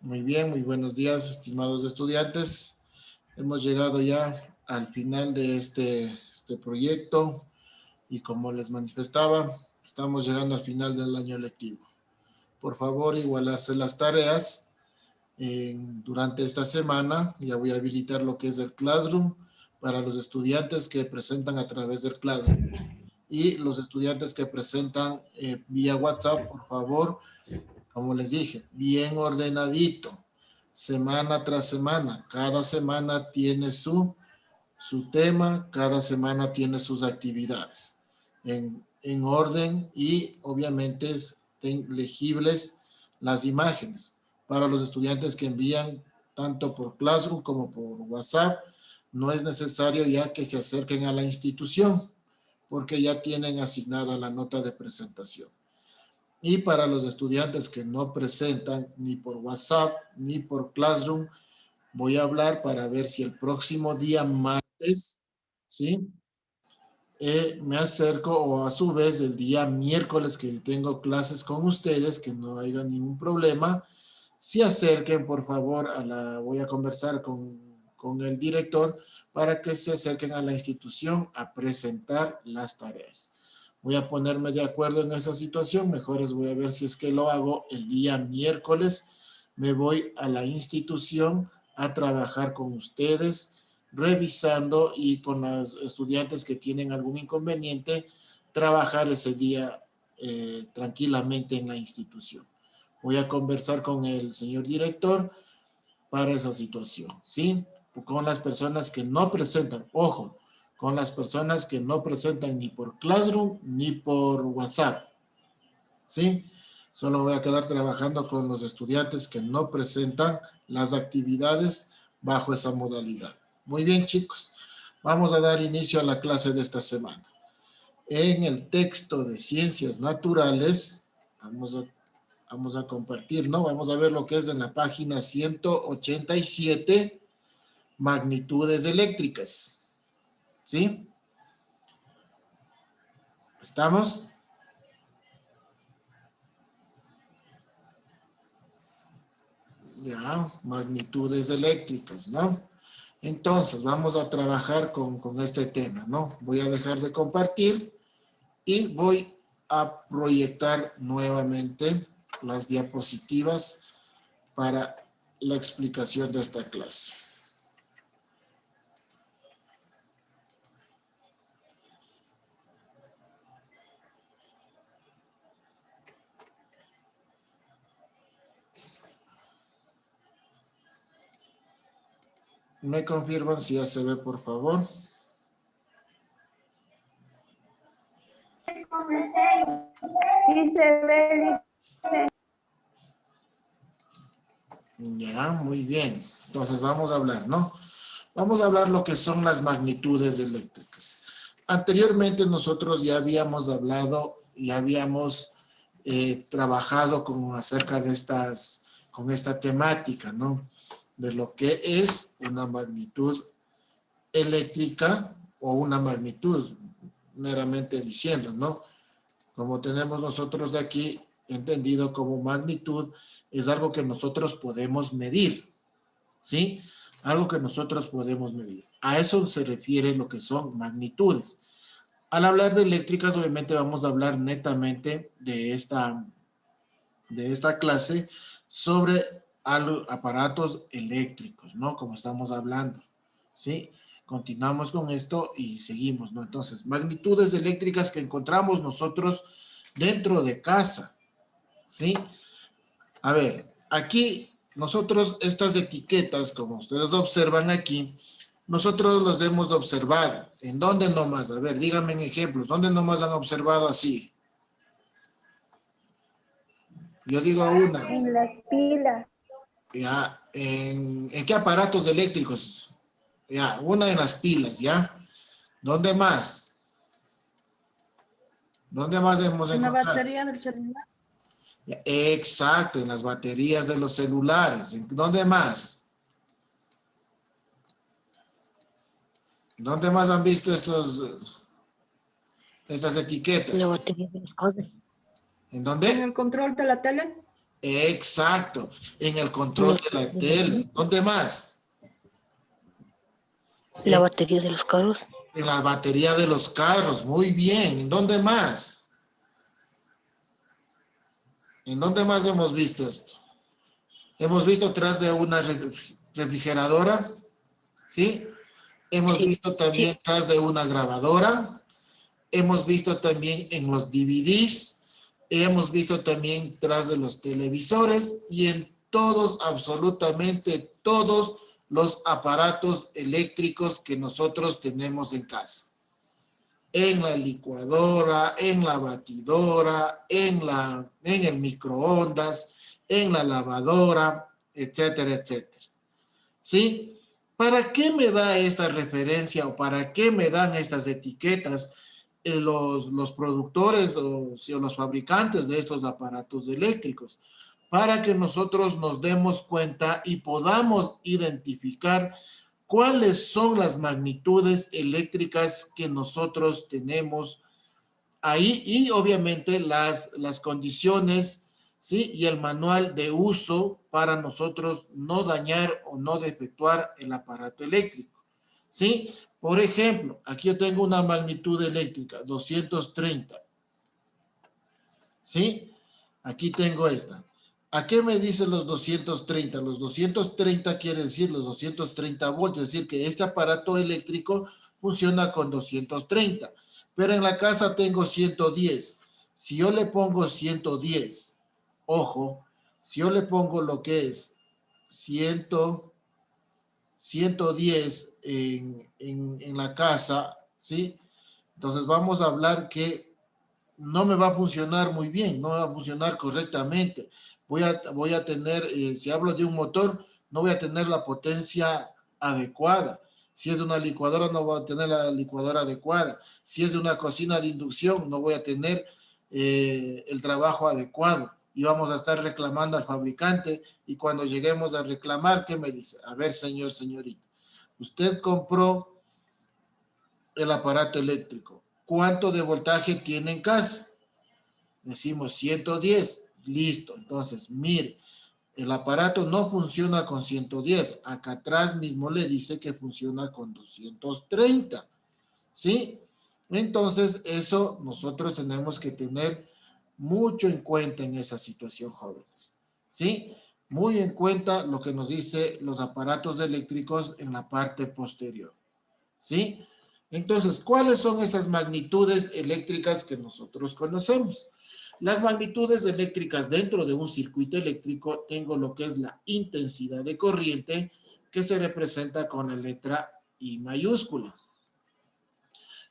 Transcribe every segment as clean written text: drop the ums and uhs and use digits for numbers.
Muy bien, muy buenos días, estimados estudiantes. Hemos llegado ya al final de este proyecto y como les manifestaba, estamos llegando al final del año lectivo. Por favor, igualarse las tareas durante esta semana. Ya voy a habilitar lo que es el Classroom para los estudiantes que presentan a través del Classroom. Y los estudiantes que presentan vía WhatsApp, por favor, como les dije, bien ordenadito, semana tras semana. Cada semana tiene su tema, cada semana tiene sus actividades en orden y obviamente estén legibles las imágenes para los estudiantes que envían tanto por Classroom como por WhatsApp. No es necesario ya que se acerquen a la institución porque ya tienen asignada la nota de presentación. Y para los estudiantes que no presentan ni por WhatsApp ni por Classroom, voy a hablar para ver si el próximo día martes, ¿sí? Me acerco o a su vez el día miércoles que tengo clases con ustedes, que no haya ningún problema, se acerquen por favor voy a conversar con el director para que se acerquen a la institución a presentar las tareas. Voy a ponerme de acuerdo en esa situación, mejor voy a ver si es que lo hago el día miércoles. Me voy a la institución a trabajar con ustedes, revisando y con los estudiantes que tienen algún inconveniente, trabajar ese día tranquilamente en la institución. Voy a conversar con el señor director para esa situación, ¿sí? Con las personas que no presentan, ojo, con las personas que no presentan ni por Classroom ni por WhatsApp, ¿sí? Solo voy a quedar trabajando con los estudiantes que no presentan las actividades bajo esa modalidad. Muy bien, chicos. Vamos a dar inicio a la clase de esta semana. En el texto de Ciencias Naturales, vamos a compartir, ¿no? Vamos a ver lo que es en la página 187, magnitudes eléctricas, ¿sí? ¿Estamos? Ya, magnitudes eléctricas, ¿no? Entonces, vamos a trabajar con este tema, ¿no? Voy a dejar de compartir y voy a proyectar nuevamente las diapositivas para la explicación de esta clase. ¿Me confirman si ya se ve, por favor? Sí se ve, dice. Ya, muy bien. Entonces vamos a hablar, ¿no? Vamos a hablar lo que son las magnitudes eléctricas. Anteriormente nosotros ya habíamos hablado y habíamos trabajado acerca de con esta temática, ¿no? De lo que es una magnitud eléctrica o una magnitud, meramente diciendo, ¿no? Como tenemos nosotros de aquí entendido como magnitud, es algo que nosotros podemos medir, ¿sí? Algo que nosotros podemos medir. A eso se refiere lo que son magnitudes. Al hablar de eléctricas, obviamente vamos a hablar netamente de esta clase sobre aparatos eléctricos, ¿no? Como estamos hablando, ¿sí? Continuamos con esto y seguimos, ¿no? Entonces, magnitudes eléctricas que encontramos nosotros dentro de casa, ¿sí? A ver, aquí nosotros estas etiquetas, como ustedes observan aquí, nosotros las hemos observado. ¿En dónde nomás? A ver, díganme en ejemplos. ¿Dónde nomás han observado así? Yo digo una. En las pilas. Ya, ¿en qué aparatos eléctricos? Ya, una en las pilas, ¿ya? ¿Dónde más? ¿Dónde más hemos En la encontrado? batería del celular. Ya, exacto, en las baterías de los celulares. ¿Dónde más? ¿Dónde más han visto estas etiquetas? La batería de los cables. ¿En En dónde? el control de la tele. Exacto. En el control de la tele. ¿Dónde más? La batería de los carros. En la batería de los carros. Muy bien. ¿En dónde más? ¿En dónde más hemos visto esto? Hemos visto atrás de una refrigeradora, ¿sí? Hemos Sí, visto también sí. atrás de una grabadora. Hemos visto también en los DVDs. Hemos visto también atrás de los televisores y en todos, absolutamente todos los aparatos eléctricos que nosotros tenemos en casa. En la licuadora, en la batidora, en el microondas, en la lavadora, etcétera, etcétera. ¿Sí? ¿Para qué me da esta referencia o para qué me dan estas etiquetas los productores o los fabricantes de estos aparatos eléctricos? Para que nosotros nos demos cuenta y podamos identificar cuáles son las magnitudes eléctricas que nosotros tenemos ahí y obviamente las condiciones, ¿sí? Y el manual de uso para nosotros no dañar o no defectuar el aparato eléctrico, ¿sí? Por ejemplo, aquí yo tengo una magnitud eléctrica, 230, ¿sí? Aquí tengo esta. ¿A qué me dicen los 230? Los 230 quiere decir los 230 voltios, es decir, que este aparato eléctrico funciona con 230. Pero en la casa tengo 110. Si yo le pongo 110, ojo, si yo le pongo lo que es 110 en la casa, ¿sí? Entonces vamos a hablar que no me va a funcionar muy bien, no va a funcionar correctamente. Voy a tener, si hablo de un motor, no voy a tener la potencia adecuada. Si es de una licuadora, no voy a tener la licuadora adecuada. Si es de una cocina de inducción, no voy a tener el trabajo adecuado. Y vamos a estar reclamando al fabricante. Y cuando lleguemos a reclamar, ¿qué me dice? A ver, señor, señorita, usted compró el aparato eléctrico. ¿Cuánto de voltaje tiene en casa? Decimos 110. Listo. Entonces, mire, el aparato no funciona con 110. Acá atrás mismo le dice que funciona con 230. ¿Sí? Entonces, eso nosotros tenemos que tener mucho en cuenta en esa situación, jóvenes. ¿Sí? Muy en cuenta lo que nos dice los aparatos eléctricos en la parte posterior. ¿Sí? Entonces, ¿cuáles son esas magnitudes eléctricas que nosotros conocemos? Las magnitudes eléctricas dentro de un circuito eléctrico, tengo lo que es la intensidad de corriente, que se representa con la letra I mayúscula.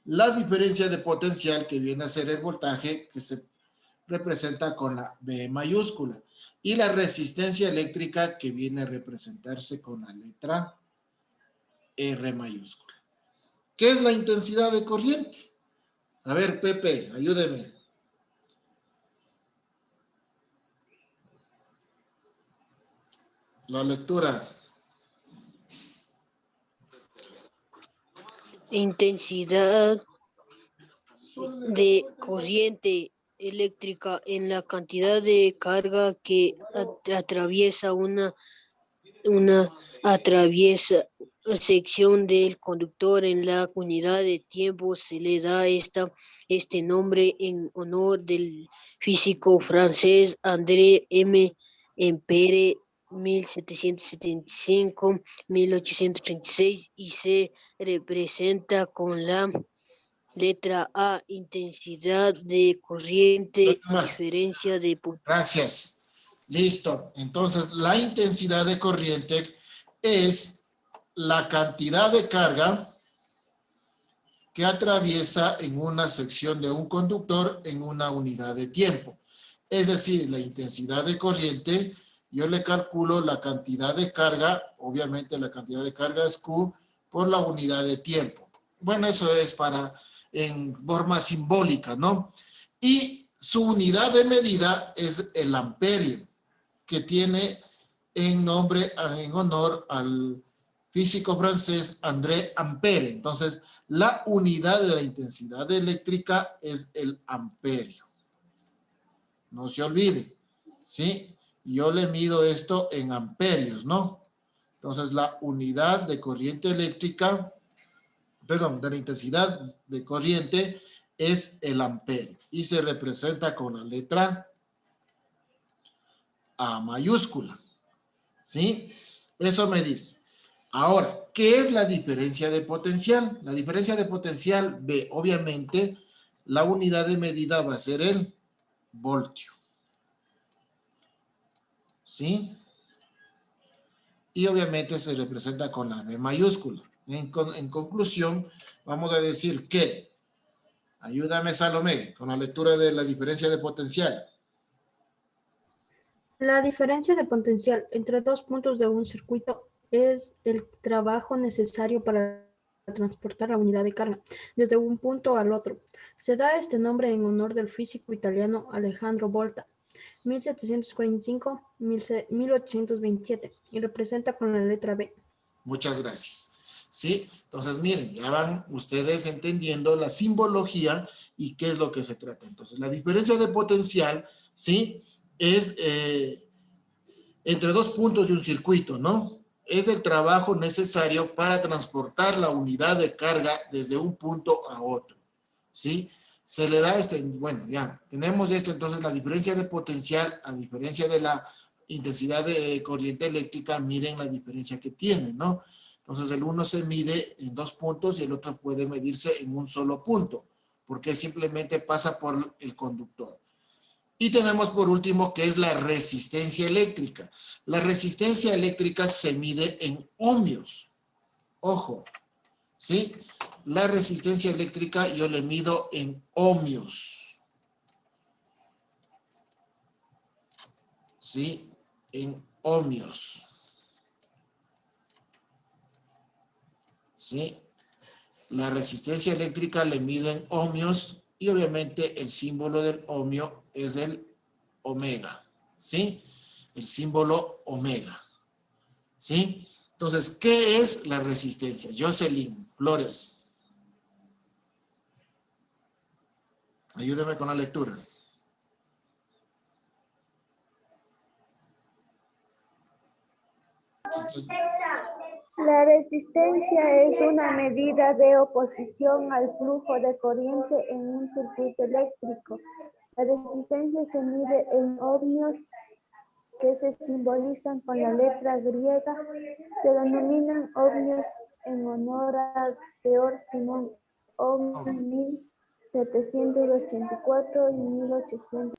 La diferencia de potencial, que viene a ser el voltaje, que se representa con la B mayúscula. Y la resistencia eléctrica, que viene a representarse con la letra R mayúscula. ¿Qué es la intensidad de corriente? A ver, Pepe, ayúdeme. La lectura. Intensidad de corriente eléctrica en la cantidad de carga que atraviesa una atraviesa sección del conductor. En la unidad de tiempo se le da este nombre en honor del físico francés André M. Ampère, 1775-1836, y se representa con la letra A, intensidad de corriente, Más. diferencia de Gracias. Listo. Entonces, la intensidad de corriente es la cantidad de carga que atraviesa en una sección de un conductor en una unidad de tiempo. Es decir, la intensidad de corriente, yo le calculo la cantidad de carga, obviamente la cantidad de carga es Q por la unidad de tiempo. Bueno, eso es en forma simbólica, ¿no? Y su unidad de medida es el amperio, que tiene en honor al físico francés André Ampère. Entonces, la unidad de la intensidad eléctrica es el amperio. No se olvide, ¿sí? yo le mido esto en amperios, ¿no? Entonces, la unidad de corriente eléctrica, perdón, de la intensidad de corriente es el amperio y se representa con la letra A mayúscula, ¿sí? Eso me dice. Ahora, ¿qué es la diferencia de potencial? La diferencia de potencial, ve, obviamente, la unidad de medida va a ser el voltio, ¿sí? Y obviamente se representa con la B mayúscula. En conclusión, vamos a decir que, ayúdame Salomé, con la lectura de la diferencia de potencial. La diferencia de potencial entre dos puntos de un circuito es el trabajo necesario para transportar la unidad de carga desde un punto al otro. Se da este nombre en honor del físico italiano Alejandro Volta, 1745-1827, y representa con la letra B. Muchas gracias. ¿Sí? Entonces, miren, ya van ustedes entendiendo la simbología y qué es lo que se trata. Entonces, la diferencia de potencial, ¿sí? Es entre dos puntos de un circuito, ¿no? Es el trabajo necesario para transportar la unidad de carga desde un punto a otro, ¿sí? Se le da bueno, ya, tenemos esto, entonces la diferencia de potencial, a diferencia de la intensidad de corriente eléctrica, miren la diferencia que tiene, ¿no? Entonces el uno se mide en dos puntos y el otro puede medirse en un solo punto, porque simplemente pasa por el conductor. Y tenemos por último que es la resistencia eléctrica. La resistencia eléctrica se mide en ohmios. Ojo, ¿sí? La resistencia eléctrica yo le mido en ohmios. ¿Sí? En ohmios. ¿Sí? La resistencia eléctrica le mido en ohmios y obviamente el símbolo del ohmio es el omega, ¿sí? El símbolo omega, ¿sí? Entonces, ¿qué es la resistencia? Jocelyn Flores. Ayúdeme con la lectura. La resistencia es una medida de oposición al flujo de corriente en un circuito eléctrico. La resistencia se mide en ohmios, que se simbolizan con la letra griega. Se denominan ohmios en honor al Georg Simon Ohm, 1784 y 1800.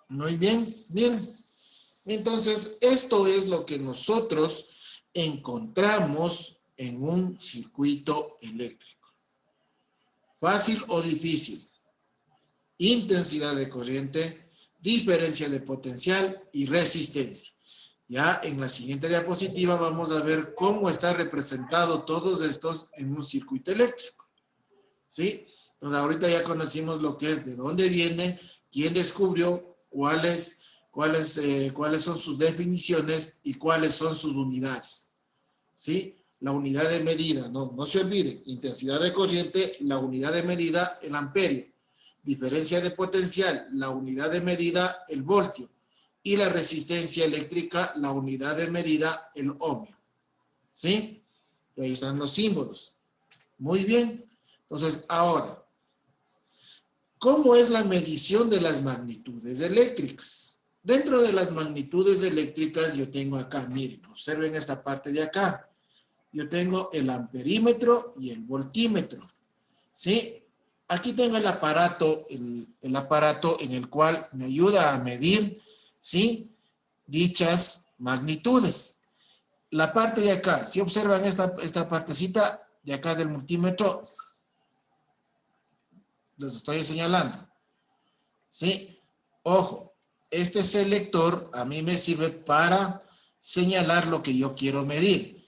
Muy bien, bien. Entonces, esto es lo que nosotros encontramos en un circuito eléctrico. ¿Fácil o difícil? Intensidad de corriente, diferencia de potencial y resistencia. Ya en la siguiente diapositiva vamos a ver cómo está representado todos estos en un circuito eléctrico. ¿Sí? Entonces ahorita ya conocimos lo que es, de dónde viene, quién descubrió, cuáles son sus definiciones y cuáles son sus unidades. ¿Sí? La unidad de medida, no se olviden, intensidad de corriente, la unidad de medida, el amperio. Diferencia de potencial, la unidad de medida, el voltio. Y la resistencia eléctrica, la unidad de medida, el ohmio. ¿Sí? Y ahí están los símbolos. Muy bien. Entonces, ahora, ¿cómo es la medición de las magnitudes eléctricas? Dentro de las magnitudes eléctricas yo tengo acá, miren, observen esta parte de acá. Yo tengo el amperímetro y el voltímetro. ¿Sí? Aquí tengo el aparato en el cual me ayuda a medir, ¿sí? Dichas magnitudes. La parte de acá, si observan esta partecita de acá del multímetro, les estoy señalando, ¿sí? Ojo, este selector a mí me sirve para señalar lo que yo quiero medir.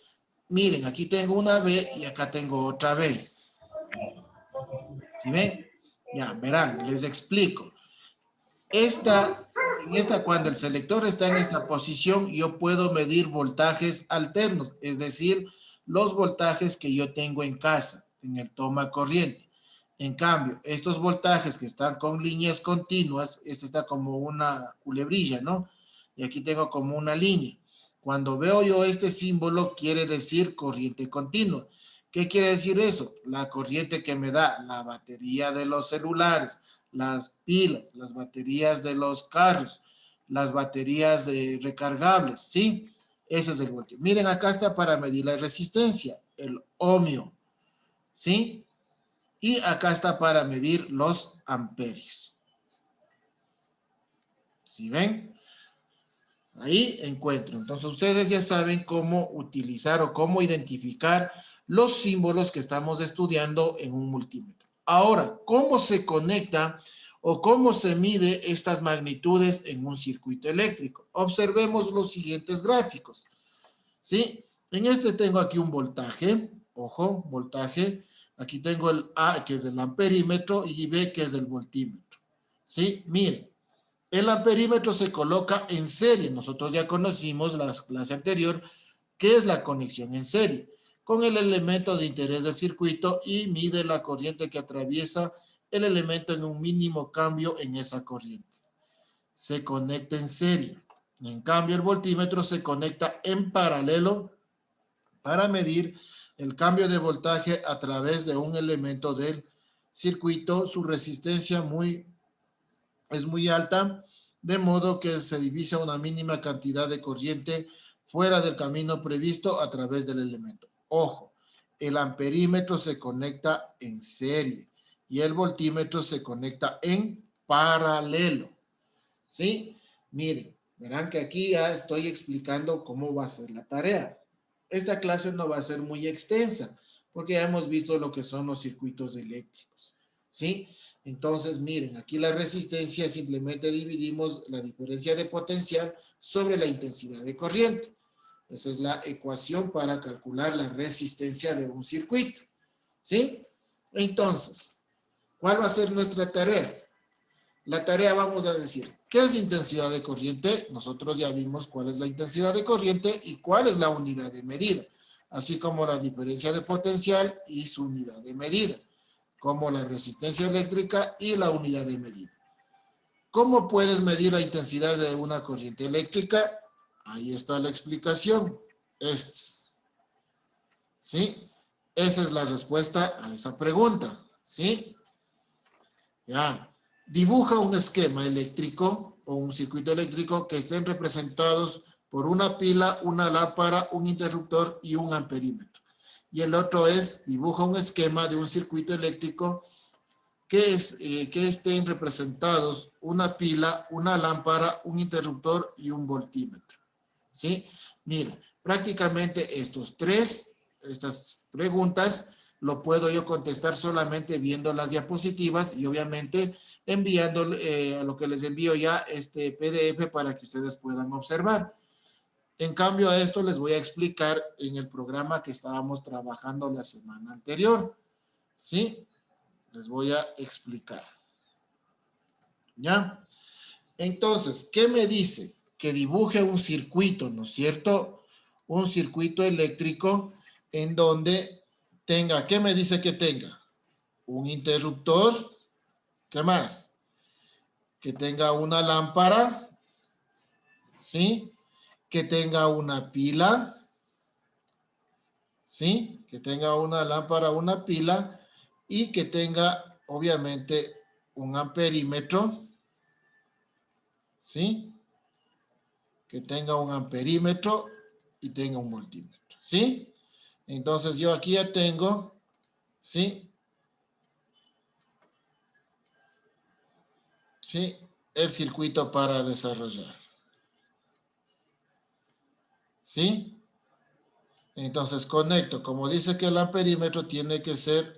Miren, aquí tengo una B y acá tengo otra B. ¿Sí ven? Ya, verán, les explico. Cuando el selector está en esta posición, yo puedo medir voltajes alternos, es decir, los voltajes que yo tengo en casa, en el toma corriente. En cambio, estos voltajes que están con líneas continuas, este está como una culebrilla, ¿no? y aquí tengo como una línea. Cuando veo yo este símbolo, quiere decir corriente continua. ¿Qué quiere decir eso? La corriente que me da la batería de los celulares, las pilas, las baterías de los carros, las baterías recargables, ¿sí? Ese es el voltio. Miren, acá está para medir la resistencia, el ohmio, ¿sí? Y acá está para medir los amperios. ¿Sí ven? Ahí encuentro. Entonces ustedes ya saben cómo utilizar o cómo identificar los símbolos que estamos estudiando en un multímetro. Ahora, ¿cómo se conecta o cómo se mide estas magnitudes en un circuito eléctrico? Observemos los siguientes gráficos. ¿Sí? En este tengo aquí un voltaje. Ojo, voltaje. Aquí tengo el A, que es el amperímetro, y B, que es el voltímetro. ¿Sí? Miren. El amperímetro se coloca en serie. Nosotros ya conocimos la clase anterior qué es la conexión en serie, con el elemento de interés del circuito y mide la corriente que atraviesa el elemento en un mínimo cambio en esa corriente. Se conecta en serie. En cambio, el voltímetro se conecta en paralelo para medir el cambio de voltaje a través de un elemento del circuito. Su resistencia es muy alta, de modo que se divisa una mínima cantidad de corriente fuera del camino previsto a través del elemento. Ojo, el amperímetro se conecta en serie y el voltímetro se conecta en paralelo. ¿Sí? Miren, verán que aquí ya estoy explicando cómo va a ser la tarea. Esta clase no va a ser muy extensa porque ya hemos visto lo que son los circuitos eléctricos. ¿Sí? Entonces, miren, aquí la resistencia simplemente dividimos la diferencia de potencial sobre la intensidad de corriente. Esa es la ecuación para calcular la resistencia de un circuito. ¿Sí? Entonces, ¿cuál va a ser nuestra tarea? La tarea vamos a decir, ¿qué es intensidad de corriente? Nosotros ya vimos cuál es la intensidad de corriente y cuál es la unidad de medida, así como la diferencia de potencial y su unidad de medida, como la resistencia eléctrica y la unidad de medida. ¿Cómo puedes medir la intensidad de una corriente eléctrica? Ahí está la explicación. ¿Sí? Esa es la respuesta a esa pregunta. ¿Sí? Ya. Dibuja un esquema eléctrico o un circuito eléctrico que estén representados por una pila, una lámpara, un interruptor y un amperímetro. Y el otro es, dibuja un esquema de un circuito eléctrico que estén representados una pila, una lámpara, un interruptor y un voltímetro. ¿Sí? Miren, prácticamente estas preguntas lo puedo yo contestar solamente viendo las diapositivas y obviamente enviando a lo que les envío ya este PDF para que ustedes puedan observar. En cambio a esto les voy a explicar en el programa que estábamos trabajando la semana anterior. ¿Sí? Les voy a explicar. ¿Ya? Entonces, ¿qué me dice? Que dibuje un circuito, ¿no es cierto? Un circuito eléctrico en donde tenga, ¿qué me dice que tenga? Un interruptor, ¿qué más? Que tenga una lámpara, ¿sí? Que tenga una pila, ¿sí? Que tenga una lámpara, una pila y que tenga, obviamente, un amperímetro, ¿sí? Que tenga un amperímetro y tenga un voltímetro, ¿sí? Entonces yo aquí ya tengo, ¿sí? ¿Sí? El circuito para desarrollar. ¿Sí? Entonces conecto, como dice que el amperímetro tiene que estar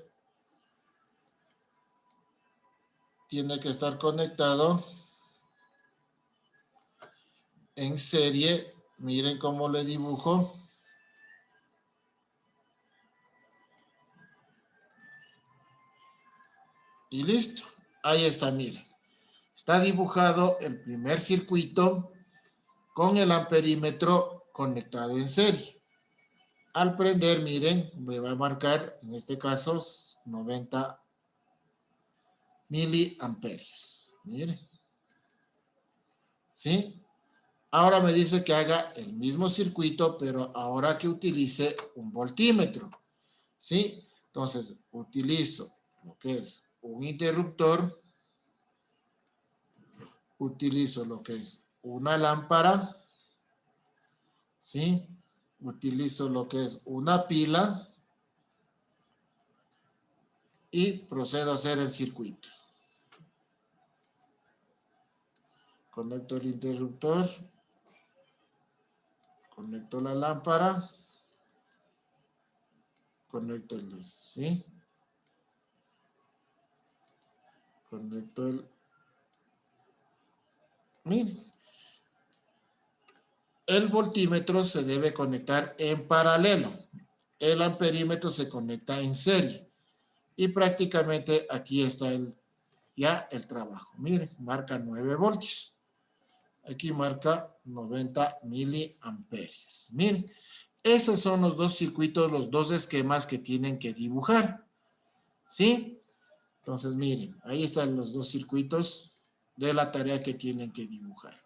conectado en serie. Miren cómo le dibujo. Y listo. Ahí está, miren. Está dibujado el primer circuito con el amperímetro conectado en serie. Al prender, miren, me va a marcar, en este caso, 90 miliamperios. Miren. ¿Sí? Ahora me dice que haga el mismo circuito, pero ahora que utilice un voltímetro. ¿Sí? Entonces, utilizo lo que es un interruptor, utilizo lo que es una lámpara, ¿sí? Utilizo lo que es una pila y procedo a hacer el circuito. Conecto el interruptor, conecto la lámpara, conecto el luz, ¿sí? Conecto el... Miren, el voltímetro se debe conectar en paralelo. El amperímetro se conecta en serie. Y prácticamente aquí está ya el trabajo. Miren, marca 9 voltios. Aquí marca 90 miliamperios. Miren, esos son los dos circuitos, los dos esquemas que tienen que dibujar. ¿Sí? Entonces, miren, ahí están los dos circuitos de la tarea que tienen que dibujar.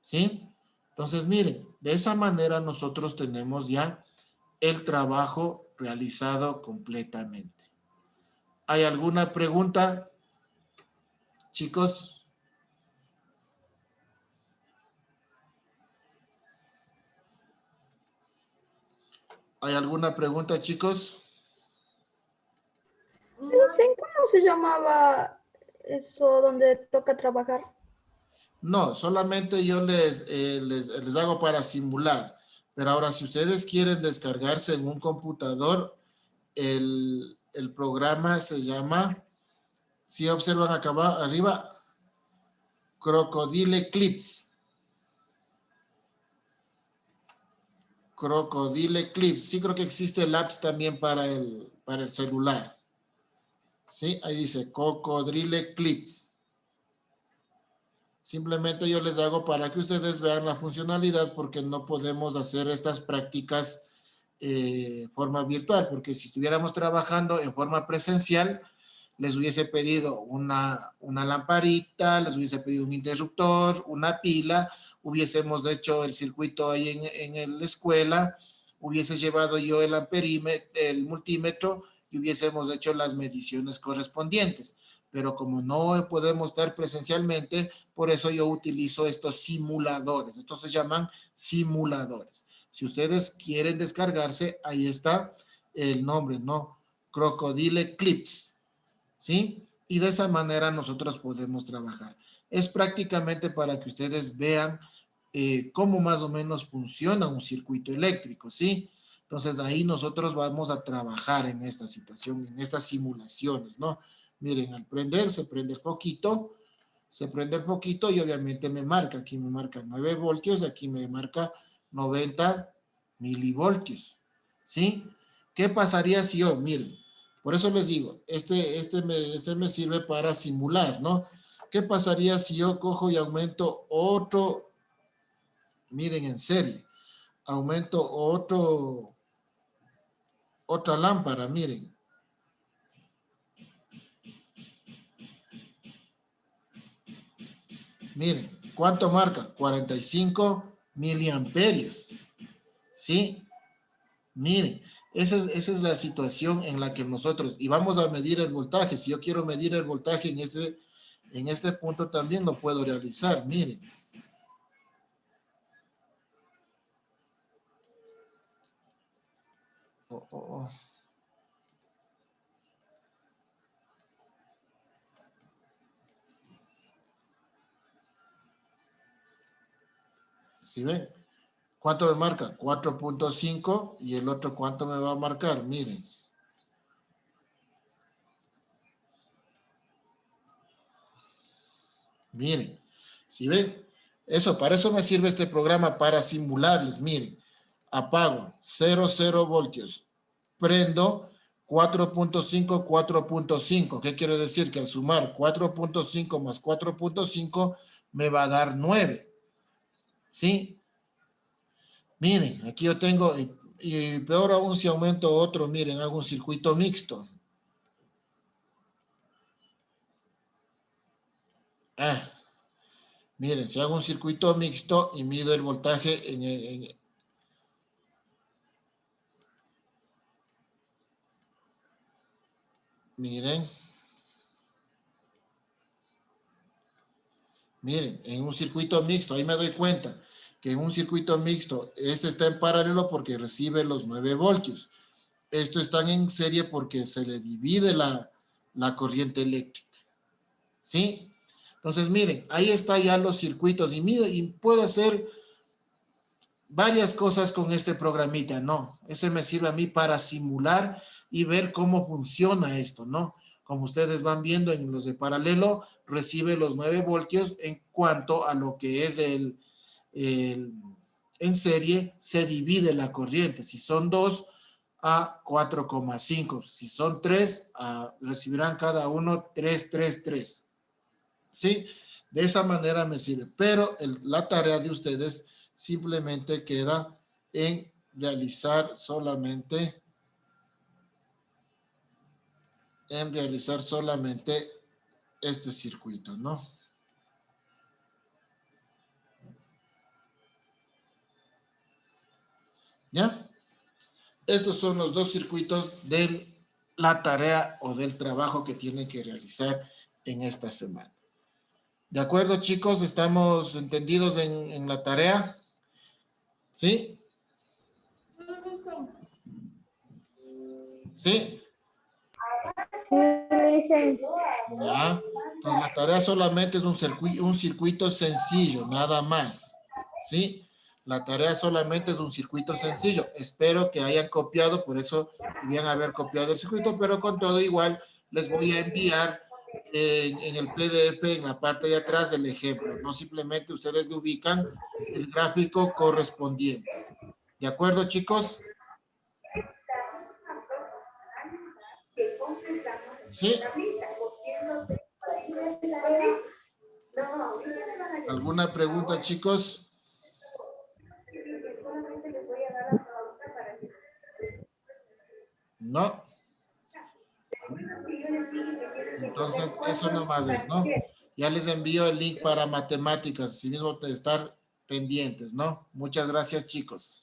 ¿Sí? Entonces, miren, de esa manera nosotros tenemos ya el trabajo realizado completamente. ¿Hay alguna pregunta, chicos? ¿Hay alguna pregunta, chicos? No sé cómo se llamaba eso donde toca trabajar. No, solamente yo les hago para simular. Pero ahora, si ustedes quieren descargarse en un computador, el programa se llama, si observan acá arriba, Crocodile Clips. Crocodile Clips. Sí creo que existe el apps también para el celular. Sí, ahí dice Cocodrile Clips. Simplemente yo les hago para que ustedes vean la funcionalidad porque no podemos hacer estas prácticas forma virtual, porque si estuviéramos trabajando en forma presencial, les hubiese pedido una lamparita, les hubiese pedido un interruptor, una pila, hubiésemos hecho el circuito ahí en la escuela, hubiese llevado yo el amperímetro, el multímetro y hubiésemos hecho las mediciones correspondientes. Pero como no podemos estar presencialmente, por eso yo utilizo estos simuladores. Estos se llaman simuladores. Si ustedes quieren descargarse, ahí está el nombre, ¿no? Crocodile Clips, ¿sí? Y de esa manera nosotros podemos trabajar. Es prácticamente para que ustedes vean cómo más o menos funciona un circuito eléctrico, ¿sí? Entonces ahí nosotros vamos a trabajar en esta situación, en estas simulaciones, ¿no? Miren, al prender, se prende el poquito, se prende el poquito y obviamente me marca, aquí me marca 9 voltios, aquí me marca 90 milivoltios, ¿sí? ¿Qué pasaría si yo, miren, por eso les digo, este me sirve para simular, ¿no? ¿Qué pasaría si yo cojo y aumento otro, miren, en serie, aumento otra lámpara, miren. Miren, ¿cuánto marca? 45 miliamperios. ¿Sí? Miren, esa es la situación en la que nosotros, y vamos a medir el voltaje. Si yo quiero medir el voltaje en este punto también lo puedo realizar. Miren. Oh, oh, oh. ¿Sí ven? ¿Cuánto me marca? 4.5 y el otro ¿cuánto me va a marcar? Miren. Miren, ¿sí ven? Eso, para eso me sirve este programa, para simularles. Miren, apago 0 voltios, prendo 4.5, 4.5. ¿Qué quiere decir? Que al sumar 4.5 más 4.5 me va a dar 9. ¿Sí? Miren, aquí yo tengo, y peor aún si aumento otro, miren, hago un circuito mixto. Ah, Miren, si hago un circuito mixto y mido el voltaje miren, en un circuito mixto, ahí me doy cuenta que en un circuito mixto, este está en paralelo porque recibe los 9 voltios. Estos están en serie porque se le divide la corriente eléctrica. ¿Sí? Entonces, miren, ahí está ya los circuitos y puedo hacer varias cosas con este programita, ¿no? Ese me sirve a mí para simular y ver cómo funciona esto, ¿no? Como ustedes van viendo en los de paralelo, recibe los 9 voltios en cuanto a lo que es en serie, se divide la corriente. Si son 2 a 4,5. Si son 3, recibirán cada uno 3. ¿Sí? De esa manera me sirve. Pero la tarea de ustedes simplemente queda en realizar solamente este circuito, ¿no? ¿Ya? Estos son los dos circuitos de la tarea o del trabajo que tienen que realizar en esta semana. ¿De acuerdo, chicos? ¿Estamos entendidos en la tarea? ¿Sí? ¿Sí? Sí, dicen. Ya. Pues la tarea solamente es un circuito sencillo, nada más. ¿Sí? La tarea solamente es un circuito sencillo. Espero que hayan copiado, por eso debían haber copiado el circuito, pero con todo igual les voy a enviar en el PDF, en la parte de atrás, el ejemplo. No simplemente ustedes le ubican el gráfico correspondiente. ¿De acuerdo, chicos? ¿Sí? ¿Alguna pregunta, chicos? ¿No? Entonces, eso nomás es, ¿no? Ya les envío el link para matemáticas, así mismo de estar pendientes, ¿no? Muchas gracias, chicos.